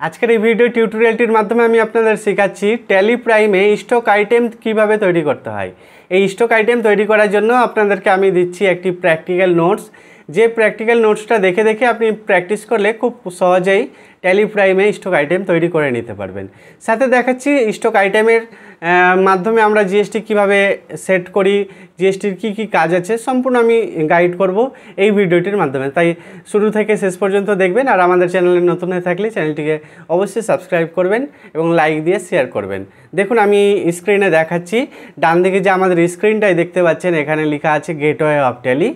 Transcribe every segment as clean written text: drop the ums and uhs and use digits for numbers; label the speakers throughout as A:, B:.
A: আজকের এই ভিডিও টিউটোরিয়ালটির মাধ্যমে আমি আপনাদের শেখাচ্ছি ট্যালি প্রাইমে স্টক আইটেম কিভাবে তৈরি করতে হয়। এই স্টক আইটেম তৈরি করার জন্য আপনাদেরকে আমি দিচ্ছি একটি প্র্যাকটিক্যাল নোটস। যে প্র্যাকটিক্যাল নোটসটা দেখে দেখে আপনি প্র্যাকটিস করলে খুব সহজেই ট্যালি প্রাইমে স্টক আইটেম তৈরি করে নিতে পারবেন। সাথে দেখাচ্ছি স্টক আইটেমের মাধ্যমে আমরা জিএসটি কিভাবে সেট করি, জিএসটির কি কাজ আছে সম্পূর্ণ আমি গাইড করব এই ভিডিওটির মাধ্যমে। তাই শুরু থেকে শেষ পর্যন্ত দেখবেন। আর আমাদের চ্যানেলে নতুন হয়ে থাকলে চ্যানেলটিকে অবশ্যই সাবস্ক্রাইব করবেন এবং লাইক দিয়ে শেয়ার করবেন। দেখুন আমি স্ক্রিনে দেখাচ্ছি, ডান দিকে যে আমাদের স্ক্রিনটাই দেখতে পাচ্ছেন এখানে লেখা আছে গেটওয়ে অফ ট্যালি।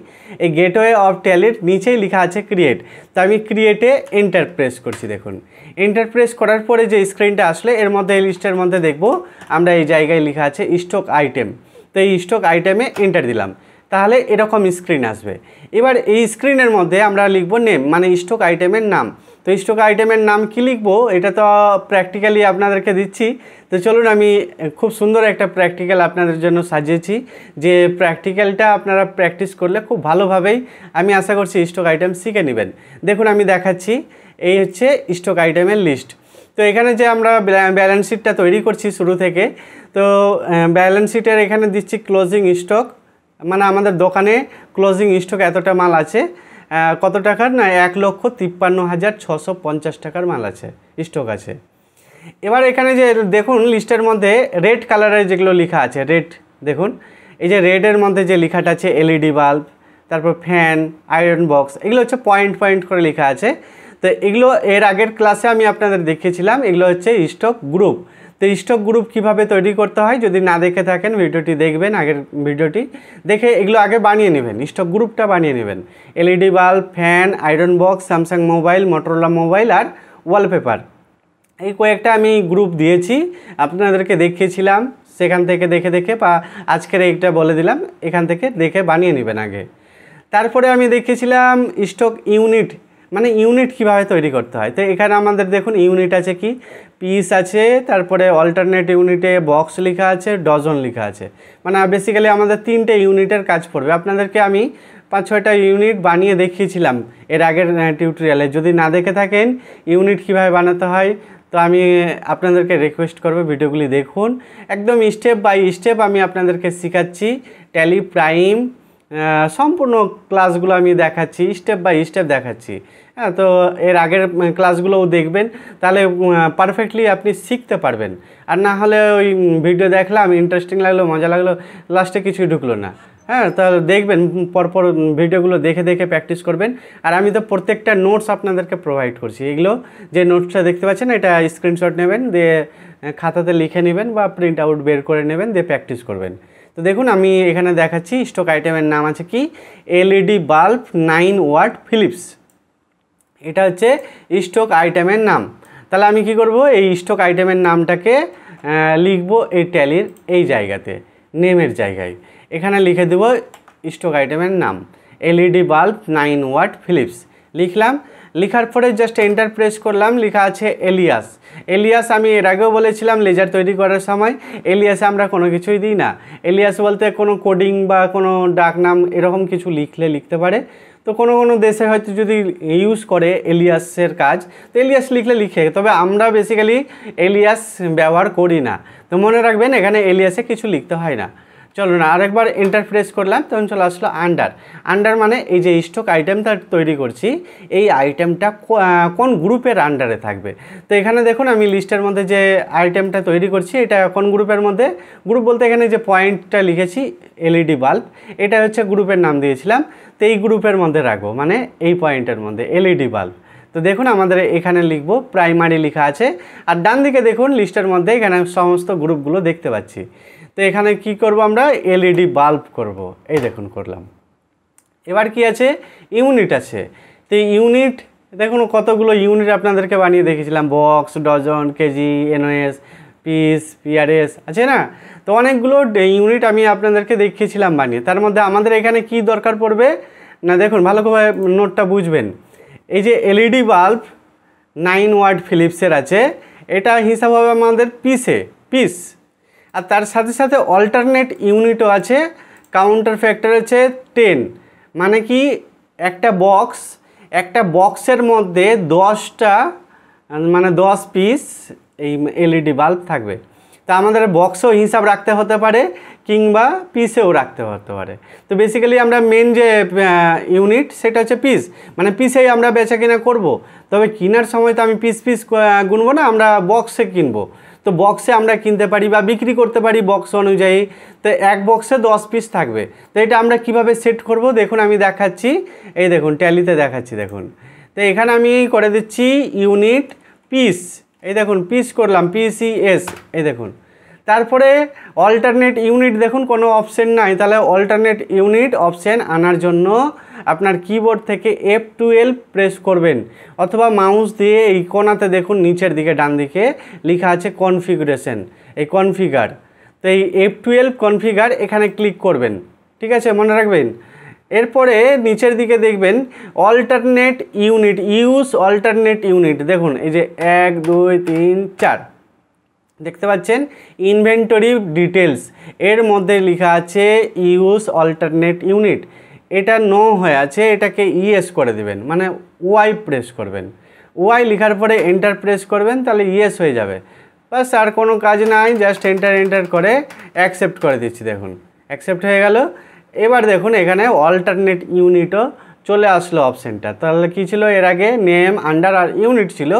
A: এই গেটওয়ে অফ ট্যালির নিচেই লেখা আছে ক্রিয়েট। তো আমি ক্রিয়েটে এন্টার প্রেস করছি। দেখুন এন্টার প্রেস করার পরে যে স্ক্রিনটা আসলে এর মধ্যে এই লিস্টের মধ্যে দেখব আমরা এই জায়গায় লেখা আছে স্টক আইটেম। তো এই স্টক আইটেমে এন্টার দিলাম, তাহলে এরকম স্ক্রিন আসবে। এবার এই স্ক্রিনের মধ্যে আমরা লিখব নেম, মানে স্টক আইটেমের নাম। তো স্টক আইটেমের নাম কি লিখব এটা তো প্র্যাকটিক্যালি আপনাদেরকে দিচ্ছি। তো চলুন আমি খুব সুন্দর একটা প্র্যাকটিক্যাল আপনাদের জন্য সাজিয়েছি, যে প্র্যাকটিক্যালটা আপনারা প্র্যাকটিস করলে খুব ভালোভাবেই আমি আশা করছি স্টক আইটেম শিখে নেবেন। দেখুন আমি দেখাচ্ছি, এই হচ্ছে স্টক আইটেমের লিস্ট। তো এখানে যে আমরা ব্যালেন্স শিটটা তৈরি করছি শুরু থেকে, তো ব্যালেন্স শিটের এখানে দিচ্ছি ক্লোজিং স্টক, মানে আমাদের দোকানে ক্লোজিং স্টক এতটা মাল আছে। কত টাকার না 1,53,650 টাকার মাল আছে, স্টক আছে। এবার এখানে যে দেখুন লিস্টের মধ্যে রেড কালারের যেগুলো লেখা আছে, রেড দেখুন এই যে রেডের মধ্যে যে লেখাটা আছে এলইডি বাল্ব, তারপর ফ্যান, আয়রন বক্স, এগুলো হচ্ছে পয়েন্ট পয়েন্ট করে লেখা আছে। তো এগুলো এর আগের ক্লাসে আমি আপনাদের দেখিয়েছিলাম, এগুলো হচ্ছে স্টক গ্রুপ। তো স্টক গ্রুপ কিভাবে তৈরি করতে হয় যদি না দেখে থাকেন ভিডিওটি দেখবেন, আগের ভিডিওটি দেখে এগুলো আগে বানিয়ে নেবেন, স্টক গ্রুপটা বানিয়ে নেবেন। LED bulb, fan, iron box, Samsung mobile, Motorola mobile আর ওয়ালপেপার, এই কয়েকটা আমি গ্রুপ দিয়েছি, আপনাদেরকে দেখিয়েছিলাম। সেখান থেকে দেখে দেখে বা আজকের এইটা বলে দিলাম, এখান থেকে দেখে বানিয়ে নেবেন আগে। তারপরে আমি দেখিয়েছিলাম স্টক ইউনিট, মানে ইউনিট কিভাবে তৈরি করতে হয়। তো এখানে আমাদের দেখুন ইউনিট আছে কি পিস আছে, তারপরে অল্টারনেট ইউনিটে বক্স লেখা আছে, ডজন লেখা আছে, মানে বেসিক্যালি আমাদের 3টে ইউনিটের কাজ পড়বে। আপনাদেরকে আমি 5-6টা ইউনিট বানিয়ে দেখিয়েছিলাম এর আগের টিউটোরিয়ালে। যদি না দেখে থাকেন ইউনিট কিভাবে বানাতে হয়, তো আমি আপনাদেরকে রিকোয়েস্ট করব ভিডিওগুলি দেখুন, একদম স্টেপ বাই স্টেপ আমি আপনাদেরকে শেখাচ্ছি। ট্যালি প্রাইম সম্পূর্ণ ক্লাসগুলো আমি দেখাচ্ছি, স্টেপ বাই স্টেপ দেখাচ্ছি। হ্যাঁ, তো এর আগের ক্লাসগুলোও দেখবেন, তাহলে পারফেক্টলি আপনি শিখতে পারবেন। আর না হলে ওই ভিডিও দেখলাম, ইন্টারেস্টিং লাগলো, মজা লাগলো, লাস্টে কিছুই ঢুকলো না। হ্যাঁ, তাহলে দেখবেন পরপর ভিডিওগুলো দেখে দেখে প্র্যাকটিস করবেন। আর আমি তো প্রত্যেকটা নোটস আপনাদেরকে প্রোভাইড করছি। এগুলো যে নোটসটা দেখতে পাচ্ছেন এটা স্ক্রিনশট নেবেন, দিয়ে খাতাতে লিখে নেবেন বা প্রিন্ট আউট বের করে নেবেন, দিয়ে প্র্যাকটিস করবেন। তো দেখুন আমি এখানে দেখাচ্ছি স্টক আইটেমের নাম আছে কি এলইডি বাল্ব 9 ওয়াট ফিলিপস, এটা হচ্ছে স্টক আইটেমের নাম। তাহলে আমি কি করব, এই স্টক আইটেমের নামটাকে লিখব এই ট্যালির এই জায়গাতে, নেমের জায়গায় এখানে লিখে দেব স্টক আইটেমের নাম এলইডি বাল্ব 9 ওয়াট ফিলিপস লিখলাম। লেখার পরে জাস্ট এন্টার প্রেস করলাম, লেখা আছে এলিয়াস। এলিয়াস আমি এর আগেও বলেছিলাম লেজার তৈরি করার সময় এলিয়াসে আমরা কোনো কিছুই দিই না। এলিয়াস বলতে কোনো কোডিং বা কোনো ডাকনাম এরকম কিছু লিখতে পারে। তো কোনো কোনো দেশে হয়তো যদি ইউজ করে এলিয়াসের কাজ, তো এলিয়াস লিখে, তবে আমরা বেসিক্যালি এলিয়াস ব্যবহার করি না। তো মনে রাখবেন এখানে এলিয়াসে কিছু লিখতে হয় না। চলো না আরেকবার এন্টার প্রেস করলাম, তখন চলে আসলো আন্ডার, মানে এই যে স্টক আইটেমটা তৈরি করছি এই আইটেমটা কোন গ্রুপের আন্ডারে থাকবে। তো এখানে দেখুন আমি লিস্টের মধ্যে যে আইটেমটা তৈরি করছি এটা কোন গ্রুপের মধ্যে, গ্রুপ বলতে এখানে যে পয়েন্টটা লিখেছি এলইডি বাল্ব, এটা হচ্ছে গ্রুপের নাম দিয়েছিলাম। তো এই গ্রুপের মধ্যে রাখবো, মানে এই পয়েন্টের মধ্যে এলইডি বাল্ব। তো দেখুন আমাদের এখানে লিখব প্রাইমারি লেখা আছে, আর ডান দিকে দেখুন লিস্টের মধ্যে এখানে সমস্ত গ্রুপগুলো দেখতে পাচ্ছি। তো এখানে কি করব আমরা এলইডি বাল্ব করব, এই দেখুন করলাম। এবার কি আছে ইউনিট আছে। তো ইউনিট দেখুন কতগুলো ইউনিট আপনাদেরকে বানিয়ে দেখেছিলাম, box, dozen, KG, nos, piece, PRS আছে না। তো অনেকগুলো ইউনিট আমি আপনাদেরকে দেখিয়েছিলাম বানিয়ে। তার মধ্যে আমাদের এখানে কি দরকার পড়বে না, দেখুন ভালো করে নোটটা বুঝবেন। এই যে এলইডি বাল্ব 9 ওয়াট ফিলিপসের আছে, এটা হিসাব হবে আমাদের পিস। আর তার সাথে সাথে অল্টারনেট ইউনিটও আছে, কাউন্টার ফ্যাক্টর আছে 10, মানে কি একটা বক্সের মধ্যে 10টা মানে 10 পিস এই এলইডি বাল্ব থাকবে। তা আমাদের বক্সও হিসাব রাখতে হতে পারে কিংবা পিসেও রাখতে হতে পারে। তো বেসিক্যালি আমরা মেন যে ইউনিট সেটা হচ্ছে পিস, মানে পিসেই আমরা বেচা কিনা করব। তবে কেনার সময় তো আমি পিস পিস গুনবো না, আমরা বক্সে কিনবো। তো বক্সে আমরা কিনতে পারি বা বিক্রি করতে পারি বক্স অনুযায়ী। তো এক বক্সে 10 পিস থাকবে। তো এটা আমরা কিভাবে সেট করব দেখুন, আমি দেখাচ্ছি। এই দেখুন ট্যালিতে দেখাচ্ছি দেখুন। তো এখানে আমি করে দিচ্ছি ইউনিট পিস, এই দেখুন পিস করলাম PCS, এই দেখুন। তারপরে অল্টারনেট ইউনিট দেখুন কোনো অপশন নাই, তাহলে অল্টারনেট ইউনিট অপশন আনার জন্য আপনার কিবোর্ড থেকে F12 প্রেস করবেন, অথবা মাউস দিয়ে এই কোণাতে দেখুন নিচের দিকে ডান দিকে লেখা আছে কনফিগারেশন, এই কনফিগার। তো এই F12 কনফিগার এখানে ক্লিক করবেন, ঠিক আছে, মনে রাখবেন। এরপরে নিচের দিকে দেখবেন alternate unit, use alternate unit, দেখুন এই যে 1 2 3 4 দেখতে পাচ্ছেন ইনভেন্টরি ডিটেলস, এর মধ্যে লেখা আছে ইউজ অল্টারনেট ইউনিট। এটা নো হয়ে আছে, এটাকে ইয়েস করে দিবেন, মানে ওয়াই প্রেস করবেন। ওয়াই লেখার পরে এন্টার প্রেস করবেন, তাহলে ইয়েস হয়ে যাবে। বাস আর কোনো কাজ নাই, জাস্ট এন্টার করে অ্যাকসেপ্ট করে দিচ্ছি, দেখুন অ্যাকসেপ্ট হয়ে গেল। এবার দেখুন এখানে অল্টারনেট ইউনিটও চলে আসলো অপশানটা। তাহলে কী ছিল এর আগে, নেম আন্ডার আর ইউনিট ছিল,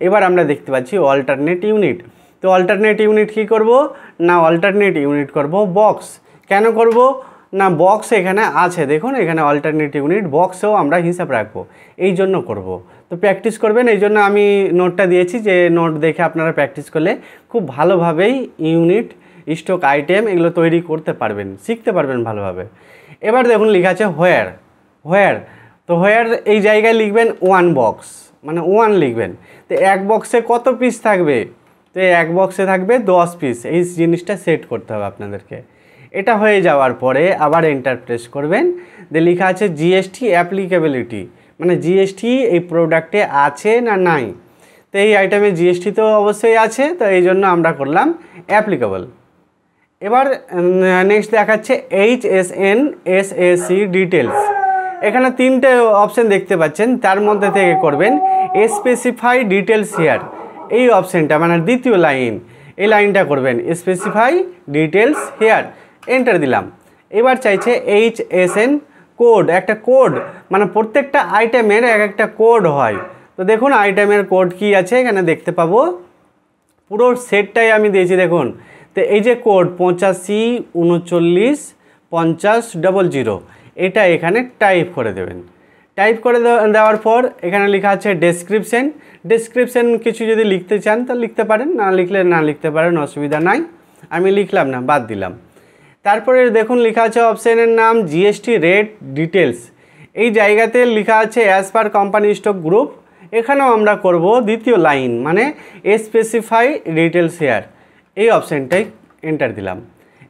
A: এবার আমরা দেখতে পাচ্ছি অল্টারনেট ইউনিট। তো অল্টারনেট ইউনিট কী করব না, অল্টারনেট ইউনিট করব বক্স। কেন করব না, বক্স এখানে আছে, দেখুন এখানে অল্টারনেট ইউনিট, বক্সেও আমরা হিসাব রাখবো, এই জন্য করব। তো প্র্যাকটিস করবেন, এই জন্য আমি নোটটা দিয়েছি, যে নোট দেখে আপনারা প্র্যাকটিস করলে খুব ভালোভাবেই ইউনিট, স্টক আইটেম এগুলো তৈরি করতে পারবেন, শিখতে পারবেন ভালোভাবে। এবার দেখুন লেখা আছে হোয়ার, হোয়ার। তো হোয়ার এই জায়গায় লিখবেন 1 বক্স, মানে 1 লিখবেন। তো এক বক্সে কত পিস থাকবে, তো এক বক্সে থাকবে 10 পিস, এই জিনিসটা সেট করতে হবে আপনাদেরকে। এটা হয়ে যাওয়ার পরে আবার এন্টার প্রেস করবেন, দিয়ে লেখা আছে জিএসটি অ্যাপ্লিকেবিলিটি, মানে জিএসটি এই প্রোডাক্টে আছে না নাই। তো এই আইটেমে জিএসটি তো অবশ্যই আছে, তো এই জন্য আমরা করলাম অ্যাপ্লিকেবল। এবার নেক্সট দেখাচ্ছে HSN SAC ডিটেলস। এখানে 3টে অপশান দেখতে পাচ্ছেন, তার মধ্যে থেকে করবেন স্পেসিফাই ডিটেলস হিয়ার, এই অপশানটা মানে দ্বিতীয় লাইন, এই লাইনটা করবেন স্পেসিফাই ডিটেলস হিয়ার, এন্টার দিলাম। এবার চাইছে HSN কোড, একটা কোড, মানে প্রত্যেকটা আইটেমের এক একটা কোড হয়। তো দেখুন আইটেমের কোড কি আছে এখানে দেখতে পাবো, পুরো সেটটাই আমি দিয়েছি দেখুন। তো এই যে কোড 85395000, এটা এখানে টাইপ করে দেবেন। টাইপ করে দেওয়ার পর এখানে লেখা আছে ডেসক্রিপশন, ডেসক্রিপশন কিছু যদি লিখতে চান তা লিখতে পারেন, না লিখলে না লিখতে পারেন, অসুবিধা নাই, আমি লিখলাম না, বাদ দিলাম। তারপরে দেখুন লেখা আছে অপশানের নাম জিএসটি রেট ডিটেলস, এই জায়গাতে লেখা আছে as per company stock group, এখানেও আমরা করব দ্বিতীয় লাইন, মানে স্পেসিফাই ডিটেলস হেয়ার, এই অপশানটাই এন্টার দিলাম।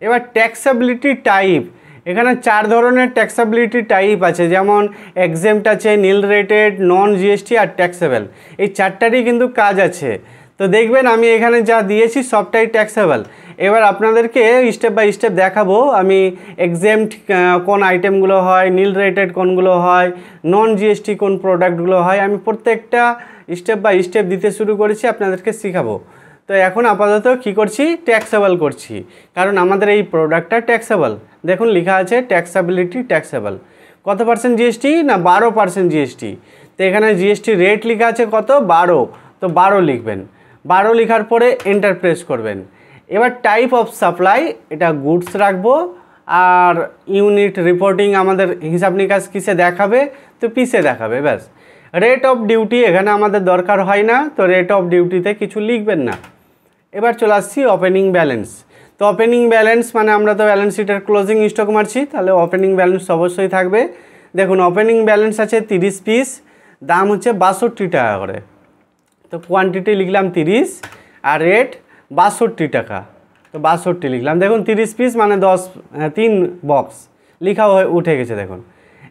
A: এবার ট্যাক্সেবিলিটি টাইপ, এখানে 4 ধরনের ট্যাক্সেবিলিটি টাইপ আছে, যেমন এক্সেম্পট আছে, নীল রেটেড, নন জিএসটি আর ট্যাক্সেবল, এই 4টারই কিন্তু কাজ আছে। তো দেখবেন আমি এখানে যা দিয়েছি সবটাই ট্যাক্সেবল। এবার আপনাদেরকে স্টেপ বাই স্টেপ দেখাবো আমি এক্সেম্পট কোন আইটেমগুলো হয়, নীল রেটেড কোনগুলো হয়, নন জিএসটি কোন প্রোডাক্টগুলো হয়, আমি প্রত্যেকটা স্টেপ বাই স্টেপ দিতে শুরু করেছি, আপনাদেরকে শেখাবো। তো এখন আপাতত কি করছি, ট্যাক্সেবল করছি, কারণ আমাদের এই প্রোডাক্টটা ট্যাক্সেবল। দেখুন লেখা আছে ট্যাক্সেবিলিটি ট্যাক্সেবল, কত পার্সেন্ট জিএসটি না 12% জিএসটি। তো এখানে জিএসটি রেট লেখা আছে কত, 12, তো 12 লিখবেন। 12 লেখার পরে এন্টার প্রেস করবেন। এবার টাইপ অফ সাপ্লাই, এটা গুডস রাখবো, আর ইউনিট রিপোর্টিং আমাদের হিসাব নিকাশ কিসে দেখাবে, তো পিসে দেখাবে, ব্যাস। রেট অফ ডিউটি এখানে আমাদের দরকার হয় না, তো রেট অফ ডিউটিতে কিছু লিখবেন না। এবার চলে আসছি ওপেনিং ব্যালেন্স। তো ওপেনিং ব্যালেন্স মানে আমরা তো ব্যালেন্স শিটের ক্লোজিং স্টক মারছি, তাহলে ওপেনিং ব্যালেন্স অবশ্যই থাকবে। দেখুন ওপেনিং ব্যালেন্স আছে 30 পিস, দাম হচ্ছে 62 টাকা করে। তো কোয়ান্টিটি লিখলাম 30 আর রেট 62 টাকা, তো 62 লিখলাম। দেখুন 30 পিস মানে 3 বক্স লেখা হয়ে উঠে গেছে দেখুন।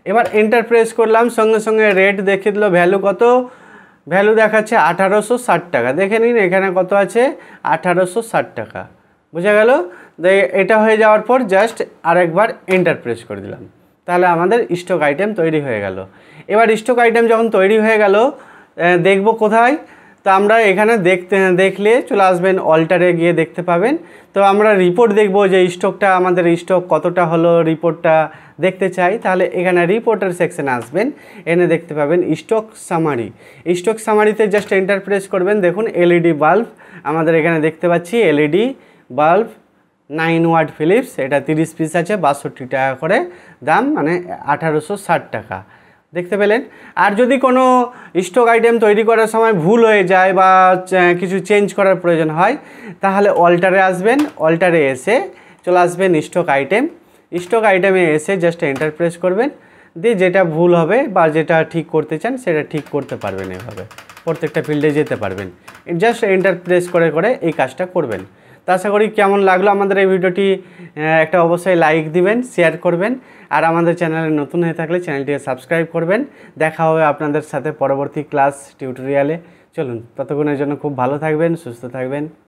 A: এবার এন্টার প্রেস করলাম, সঙ্গে সঙ্গে রেট দেখে দিল, ভ্যালু কত, ভ্যালু দেখাচ্ছে 1860 টাকা। দেখে নিন এখানে কত আছে, 1860 টাকা, বুঝা গেল। এটা হয়ে যাওয়ার পর জাস্ট আরেকবার এন্টার প্রেস করে দিলাম, তাহলে আমাদের স্টক আইটেম তৈরি হয়ে গেল। এবার স্টক আইটেম যখন তৈরি হয়ে গেল দেখব কোথায়, তো আমরা এখানে দেখলে চলে আসবেন অল্টারে গিয়ে দেখতে পাবেন। তো আমরা রিপোর্ট দেখব যে স্টকটা আমাদের স্টক কতটা হলো, রিপোর্টটা দেখতে চাই, তাহলে এখানে রিপোর্টের সেকশনে আসবেন, এনে দেখতে পাবেন স্টক সামারি। স্টক সামারিতে জাস্ট এন্টার প্রেস করবেন। দেখুন এলইডি বাল্ব আমাদের এখানে দেখতে পাচ্ছি, এলইডি বাল্ব 9 ওয়াট ফিলিপস, এটা 30 পিস আছে, 62 টাকা করে দাম, মানে 1860 টাকা। দেখতে পেলেন। আর যদি কোনো স্টক আইটেম তৈরি করার সময় ভুল হয়ে যায় বা কিছু চেঞ্জ করার প্রয়োজন হয়, তাহলে অল্টারে আসবেন, অল্টারে এসে চলে আসবেন স্টক আইটেম। স্টক আইটেমে এসে জাস্ট এন্টার প্রেস করবেন, দিয়ে যেটা ভুল হবে বা যেটা ঠিক করতে চান সেটা ঠিক করতে পারবেন। এভাবে প্রত্যেকটা ফিল্ডে যেতে পারবেন, জাস্ট এন্টার প্রেস করে করে এই কাজটা করবেন। তো আশা করি কেমন লাগলো আমাদের এই ভিডিওটি, একটা অবশ্যই লাইক দিবেন, শেয়ার করবেন, আর আমাদের চ্যানেলে নতুন হয়ে থাকলে চ্যানেলটিকে সাবস্ক্রাইব করবেন। দেখা হবে আপনাদের সাথে পরবর্তী ক্লাস টিউটোরিয়ালে। চলুন, ততক্ষণের জন্য খুব ভালো থাকবেন, সুস্থ থাকবেন।